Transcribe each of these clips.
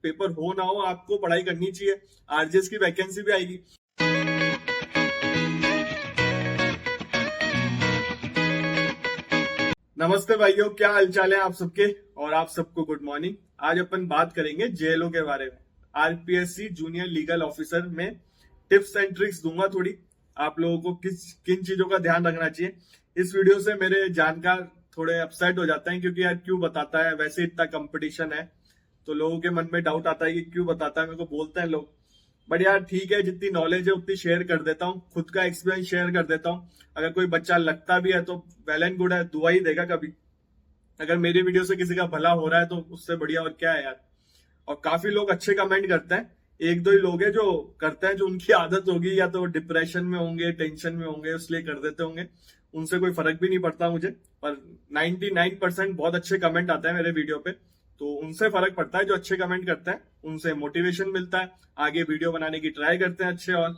Paper हो ना हो आपको पढ़ाई करनी चाहिए। आरजेएस की वैकेंसी भी आएगी। नमस्ते भाइयों, क्या हालचाल है आप सबके। और आप सबको गुड मॉर्निंग। आज अपन बात करेंगे जेएलओ के बारे में। आरपीएससी जूनियर लीगल ऑफिसर में टिप्स एंड ट्रिक्स दूंगा थोड़ी। आप लोगों को किन चीजों का ध्यान रखना चाहिए। इस वीडियो से मेरे जानकार थोड़े अपसेट हो जाते हैं, क्योंकि यार क्यों बताता है, वैसे इतना कंपटीशन है तो लोगों के मन में डाउट आता है कि क्यों बताता है, मेरे को बोलते हैं लोग। बट यार ठीक है, जितनी नॉलेज है उतनी शेयर कर देता हूँ, खुद का एक्सपीरियंस शेयर कर देता हूँ। अगर कोई बच्चा लगता भी है तो वेल एंड गुड है, दुआ ही देगा कभी। अगर मेरी वीडियो से किसी का भला हो रहा है तो उससे बढ़िया और क्या है यार। और काफी लोग अच्छे कमेंट करते हैं। एक दो ही लोग हैं जो करते हैं, जो उनकी आदत होगी, या तो डिप्रेशन में होंगे, टेंशन में होंगे, इसलिए कर देते होंगे। उनसे कोई फर्क भी नहीं पड़ता मुझे। पर 99% बहुत अच्छे कमेंट आते हैं मेरे वीडियो पे, तो उनसे फर्क पड़ता है। जो अच्छे कमेंट करते हैं उनसे मोटिवेशन मिलता है, आगे वीडियो बनाने की ट्राई करते हैं अच्छे। और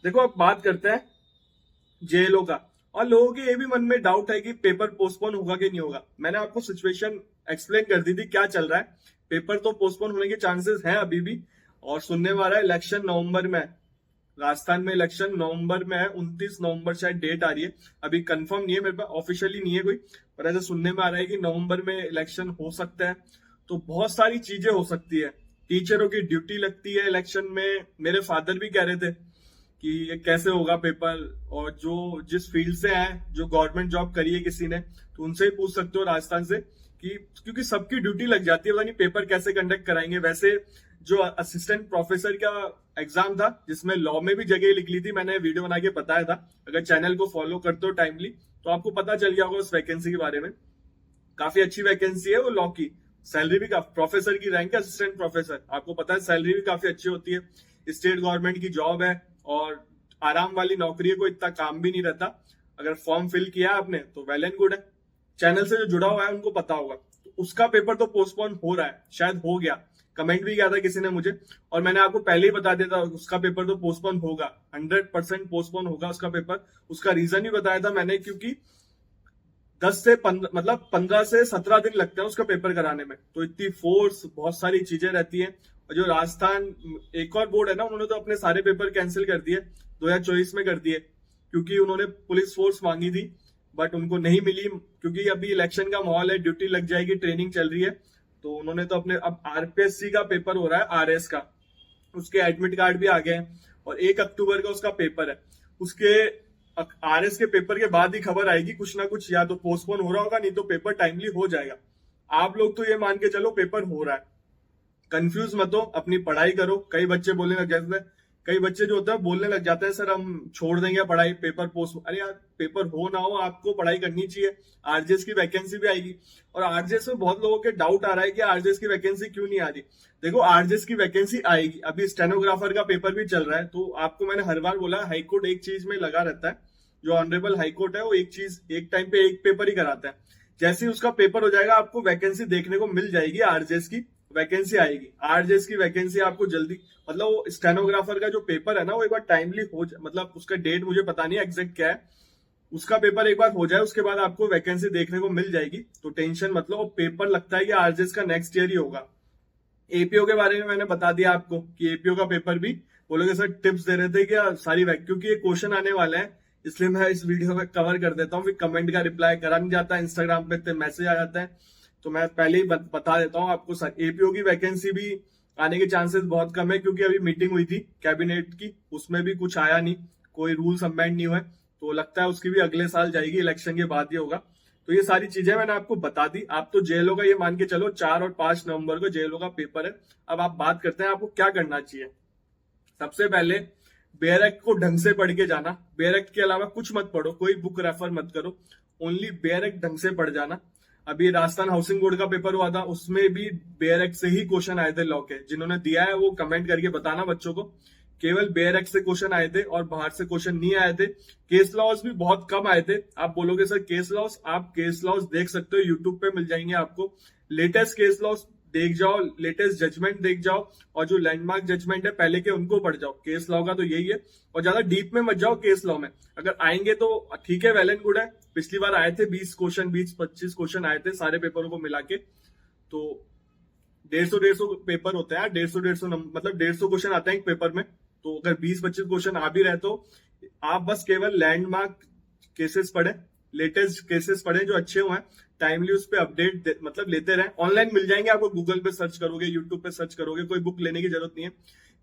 देखो, अब बात करते हैं जेएलओ का। और लोगों के ये भी मन में डाउट है कि पेपर पोस्टपोन होगा कि नहीं होगा। मैंने आपको सिचुएशन एक्सप्लेन कर दी थी क्या चल रहा है। पेपर तो पोस्टपोन होने के चांसेस हैं अभी भी। और सुनने में आ रहा है इलेक्शन नवंबर में है। राजस्थान में इलेक्शन नवंबर में है, 29 नवंबर शायद डेट आ रही है। अभी कंफर्म नहीं है मेरे पास, ऑफिशियली नहीं है कोई, पर ऐसे सुनने में आ रहा है कि नवंबर में इलेक्शन हो सकता है। तो बहुत सारी चीजें हो सकती है। टीचरों की ड्यूटी लगती है इलेक्शन में। मेरे फादर भी कह रहे थे कि ये कैसे होगा पेपर। और जो जिस फील्ड से है, जो गवर्नमेंट जॉब करी है किसी ने, तो उनसे ही पूछ सकते हो राजस्थान से कि, क्योंकि सबकी ड्यूटी लग जाती है, पता नहीं पेपर कैसे कंडक्ट कराएंगे। वैसे जो असिस्टेंट प्रोफेसर का एग्जाम था, जिसमें लॉ में भी जगह लिख ली थी, मैंने वीडियो बना के बताया था। अगर चैनल को फॉलो करते हो टाइमली तो आपको पता चल गया होगा उस वैकेंसी के बारे में। काफी अच्छी वैकेंसी है वो लॉ की। सैलरी भी काफी, प्रोफेसर की रैंक है असिस्टेंट प्रोफेसर, आपको पता है सैलरी भी काफी अच्छी होती है। स्टेट गवर्नमेंट की जॉब है और आराम वाली नौकरी है, कोई इतना काम भी नहीं रहता। अगर फॉर्म फिल किया है आपने तो वेल एंड गुड है। चैनल से जो जुड़ा हुआ है उनको पता होगा। तो उसका पेपर तो पोस्टपोन हो रहा है, शायद हो गया। कमेंट भी किया था किसी ने मुझे, और मैंने आपको पहले ही बता दिया था उसका पेपर तो पोस्टपोन होगा, 100% पोस्टपोन होगा उसका पेपर। उसका रीजन भी बताया था मैंने, क्योंकि 10 से 15 मतलब 15 से 17 दिन लगते हैं उसका पेपर कराने में। तो इतनी फोर्स, बहुत सारी चीजें रहती हैं। और जो राजस्थान एक और बोर्ड है ना, उन्होंने तो अपने सारे पेपर कैंसिल कर दिए 2024 में कर दिए, क्योंकि उन्होंने पुलिस फोर्स मांगी थी बट उनको नहीं मिली। क्योंकि अभी इलेक्शन का माहौल है, ड्यूटी लग जाएगी, ट्रेनिंग चल रही है, तो उन्होंने तो अपने, अब आरपीएससी का पेपर हो रहा है, आरएस का, उसके एडमिट कार्ड भी आ गए हैं। और 1 अक्टूबर का उसका पेपर है। उसके आरएस के पेपर के बाद ही खबर आएगी कुछ ना कुछ, या तो पोस्टपोन हो रहा होगा, नहीं तो पेपर टाइमली हो जाएगा। आप लोग तो ये मान के चलो पेपर हो रहा है, कंफ्यूज मत हो, अपनी पढ़ाई करो। कई बच्चे बोलने लग जाते हैं, कई बच्चे जो होते हैं बोलने लग जाते हैं, सर हम छोड़ देंगे पढ़ाई, पेपर पोस्ट। अरे यार, पेपर हो ना हो आपको पढ़ाई करनी चाहिए। आरजेएस की वैकेंसी भी आएगी। और आरजेएस में बहुत लोगों के डाउट आ रहा है कि आरजेएस की वैकेंसी क्यों नहीं आ रही। देखो, आरजेएस की वैकेंसी आएगी। अभी स्टेनोग्राफर का पेपर भी चल रहा है। तो आपको मैंने हर बार बोला, हाईकोर्ट एक चीज में लगा रहता है। जो ऑनरेबल हाईकोर्ट है वो एक चीज, एक टाइम पे एक पेपर ही कराता है। जैसे ही उसका पेपर हो जाएगा आपको वैकेंसी देखने को मिल जाएगी, आरजेएस की वैकेंसी आएगी। आरजेएस की वैकेंसी आपको जल्दी, मतलब वो स्टेनोग्राफर का जो पेपर है ना, वो एक बार टाइमली हो मतलब उसका डेट मुझे पता नहीं एग्जैक्ट क्या है। उसका पेपर एक बार हो जाए उसके बाद आपको वैकेंसी देखने को मिल जाएगी, तो टेंशन मतलब। पेपर लगता है कि आरजेएस का नेक्स्ट ईयर ही होगा। एपीओ के बारे में मैंने बता दिया आपको कि एपीओ का पेपर भी, वो लोग सर टिप्स दे रहे थे कि सारी क्योंकि ये क्वेश्चन आने वाले हैं, इसलिए मैं इस वीडियो में कवर कर देता हूँ। फिर कमेंट का रिप्लाई करा नहीं जाता, इंस्टाग्राम पे मैसेज आ जाता है, तो मैं पहले ही बता देता हूँ आपको। सर एपीओ की वैकेंसी भी आने के चांसेस बहुत कम है, क्योंकि अभी मीटिंग हुई थी कैबिनेट की, उसमें भी कुछ आया नहीं, कोई रूल्स अमेंड नहीं हुए। तो लगता है उसकी भी अगले साल जाएगी, इलेक्शन के बाद ही होगा। तो ये सारी चीजें मैंने आपको बता दी। आप तो जेएलओ का ये मान के चलो 4 और 5 नवंबर को जेएलओ का पेपर है। अब आप बात करते हैं आपको क्या करना चाहिए। सबसे पहले बेयर एक्ट को ढंग से पढ़ के जाना। बेयर एक्ट के अलावा कुछ मत पढ़ो, कोई बुक रेफर मत करो, ओनली बेयर एक्ट ढंग से पढ़ जाना। अभी राजस्थान हाउसिंग बोर्ड का पेपर हुआ था, उसमें भी बेयर एक्ट से ही क्वेश्चन आए थे लॉ के। जिन्होंने दिया है वो कमेंट करके बताना बच्चों को, केवल बेयर एक्ट से क्वेश्चन आए थे और बाहर से क्वेश्चन नहीं आए थे। केस लॉज भी बहुत कम आए थे। आप बोलोगे सर केस लॉज, आप केस लॉज देख सकते हो, यूट्यूब पे मिल जाएंगे आपको। लेटेस्ट केस लॉज देख जाओ, लेटेस्ट जजमेंट देख जाओ, और जो लैंडमार्क जजमेंट है पहले के उनको पढ़ जाओ। केस लॉ का तो यही है। और ज्यादा डीप में मत जाओ केस लॉ में। अगर आएंगे तो ठीक है, वेल एंड गुड है। पिछली बार आए थे 20 क्वेश्चन, 20-25 क्वेश्चन आए थे सारे पेपरों को मिला के। तो 150 पेपर होते हैं, 150 मतलब 150 क्वेश्चन आते हैं एक पेपर में। तो अगर 20-25 क्वेश्चन आ भी रहे तो आप बस केवल लैंडमार्क केसेस पढ़े, लेटेस्ट केसेस पढ़े जो अच्छे हुए हैं, टाइमली उस पर अपडेट मतलब लेते रहे। ऑनलाइन मिल जाएंगे आपको, गूगल पे सर्च करोगे, यूट्यूब पे सर्च करोगे, कोई बुक लेने की जरूरत नहीं है।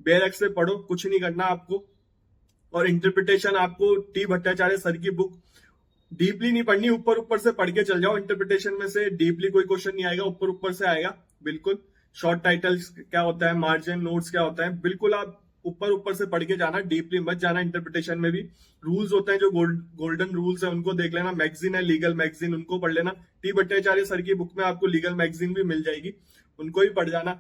बेयर एक्स से पढ़ो, कुछ नहीं करना आपको। और इंटरप्रिटेशन आपको टी भट्टाचार्य सर की बुक डीपली नहीं पढ़नी, ऊपर ऊपर से पढ़ के चल जाओ। इंटरप्रिटेशन में से डीपली कोई क्वेश्चन नहीं आएगा, ऊपर ऊपर से आएगा बिल्कुल। शॉर्ट टाइटल्स क्या होता है, मार्जिन नोट्स क्या होता है, बिल्कुल आप ऊपर ऊपर से पढ़ के जाना, डीपली मत जाना। इंटरप्रिटेशन में भी रूल्स होते हैं जो गोल्डन रूल्स है, उनको देख लेना। मैगजीन है लीगल मैगजीन, उनको पढ़ लेना। टी भट्टाचार्य सर की बुक में आपको लीगल मैगजीन भी मिल जाएगी, उनको भी पढ़ जाना।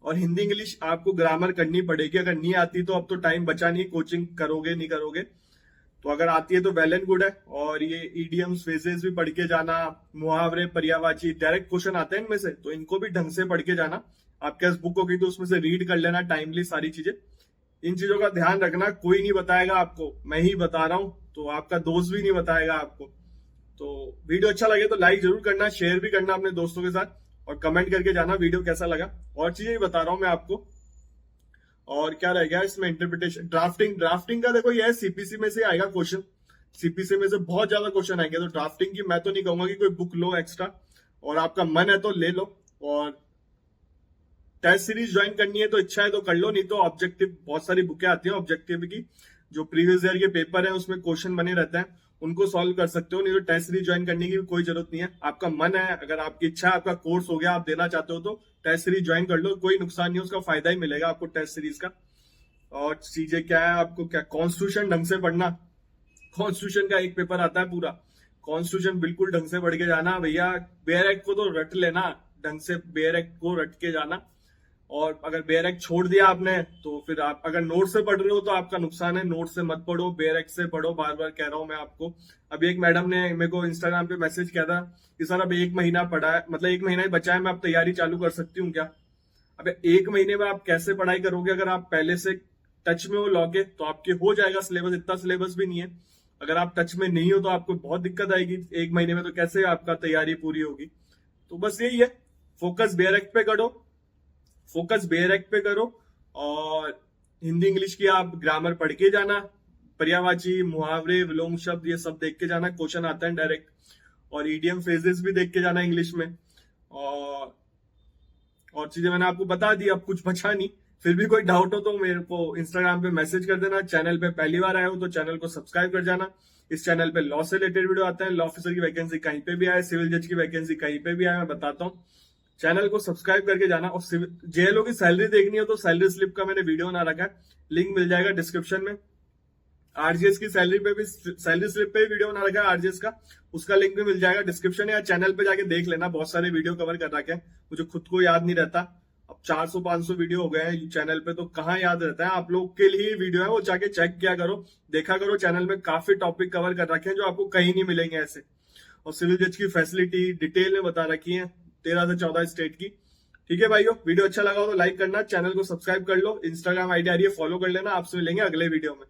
और हिंदी इंग्लिश आपको ग्रामर करनी पड़ेगी, अगर नहीं आती तो अब तो टाइम बचा नहीं, कोचिंग करोगे नहीं करोगे। तो अगर आती है तो वेल एंड गुड है। और ये ईडियम्स फ्रेजेस भी पढ़ के जाना, मुहावरे, पर्यायवाची, डायरेक्ट क्वेश्चन आते हैं इनमें से, तो इनको भी ढंग से पढ़ के जाना। आपके पास बुक होगी तो उसमें से रीड कर लेना टाइमली सारी चीजें। इन चीजों का ध्यान रखना, कोई नहीं बताएगा आपको, मैं ही बता रहा हूं, तो आपका दोस्त भी नहीं बताएगा आपको। तो वीडियो अच्छा लगे तो लाइक जरूर करना, शेयर भी करना अपने दोस्तों के साथ, और कमेंट करके जाना वीडियो कैसा लगा। और चीजें भी बता रहा हूं मैं आपको। और क्या रह गया इसमें, इंटरप्रिटेशन, ड्राफ्टिंग का देखो ये है, सीपीसी में से आएगा क्वेश्चन, सीपीसी में से बहुत ज्यादा क्वेश्चन आएंगे। तो ड्राफ्टिंग की मैं तो नहीं कहूंगा कि कोई बुक लो एक्स्ट्रा, और आपका मन है तो ले लो। और टेस्ट सीरीज ज्वाइन करनी है तो इच्छा है तो कर लो, नहीं तो ऑब्जेक्टिव, बहुत सारी बुकें आती हैं ऑब्जेक्टिव की, जो प्रीवियस ईयर के पेपर है उसमें क्वेश्चन बने रहते हैं, उनको सॉल्व कर सकते हो। नहीं तो टेस्ट सीरीज ज्वाइन करने की कोई जरूरत नहीं है। आपका मन है, अगर आपकी इच्छा है, आपका कोर्स हो गया, आप देना चाहते हो तो टेस्ट सीरीज ज्वाइन कर लो, कोई नुकसान नहीं है, उसका फायदा ही मिलेगा आपको टेस्ट सीरीज का। और चीजें क्या है, आपको क्या, कॉन्स्टिट्यूशन ढंग से पढ़ना। कॉन्स्टिट्यूशन का एक पेपर आता है पूरा, कॉन्स्टिट्यूशन बिल्कुल ढंग से पढ़ के जाना भैया। बेयर एक्ट को तो रट लेना ढंग से, बेयर एक्ट को रट के जाना। और अगर बेयर एक्ट छोड़ दिया आपने तो फिर आप अगर नोट से पढ़ रहे हो तो आपका नुकसान है, नोट से मत पढ़ो, बेयर एक्ट से पढ़ो, बार बार कह रहा हूं मैं आपको। अभी एक मैडम ने मेरे को इंस्टाग्राम पे मैसेज किया था कि सर अब 1 महीना पढ़ा है, मतलब 1 महीना ही बचा है, मैं अब तैयारी चालू कर सकती हूँ क्या। अब 1 महीने में आप कैसे पढ़ाई करोगे, अगर आप पहले से टच में हो लॉगे तो आपके हो जाएगा सिलेबस, इतना सिलेबस भी नहीं है। अगर आप टच में नहीं हो तो आपको बहुत दिक्कत आएगी 1 महीने में, तो कैसे आपका तैयारी पूरी होगी। तो बस यही है, फोकस बेयर एक्ट पे करो, फोकस बेयर एक्ट पे करो। और हिंदी इंग्लिश की आप ग्रामर पढ़ के जाना, पर्यायवाची, मुहावरे, विलोम शब्द, ये सब देख के जाना, क्वेश्चन आता है डायरेक्ट। और ईडियम फ्रेजेस भी देख के जाना इंग्लिश में। और चीजें मैंने आपको बता दी, अब कुछ बचा नहीं। फिर भी कोई डाउट हो तो मेरे को इंस्टाग्राम पे मैसेज कर देना। चैनल पे पहली बार आए हो तो चैनल को सब्सक्राइब कर जाना। इस चैनल पे लॉ से रिलेटेड वीडियो आते हैं, लॉ ऑफिसर की वैकेंसी कहीं पे भी आए, सिविल जज की वैकेंसी कहीं पे भी आए, मैं बताता हूँ। चैनल को सब्सक्राइब करके जाना। और जेएलओ की सैलरी देखनी हो तो सैलरी स्लिप का मैंने वीडियो बना रखा है, लिंक मिल जाएगा डिस्क्रिप्शन में। आरजीएस की सैलरी पे भी, सैलरी स्लिप पे भी वीडियो बना रखा है आरजीएस का, उसका लिंक भी मिल जाएगा डिस्क्रिप्शन, या चैनल पे जाके देख लेना, बहुत सारे वीडियो कवर कर रखे हैं, मुझे खुद को याद नहीं रहता। अब 400-500 वीडियो हो गए हैं चैनल पे, तो कहाँ याद रहता है। आप लोग के लिए वीडियो है, वो जाके चेक किया करो, देखा करो। चैनल में काफी टॉपिक कवर कर रखे हैं जो आपको कहीं नहीं मिलेंगे ऐसे। और सिविल जज की फैसिलिटी डिटेल में बता रखी है, 13 से 14 स्टेट की। ठीक है भाइयों, वीडियो अच्छा लगा हो तो लाइक करना, चैनल को सब्सक्राइब कर लो, इंस्टाग्राम आईडी आ रही है, फॉलो कर लेना। आपसे मिलेंगे अगले वीडियो में।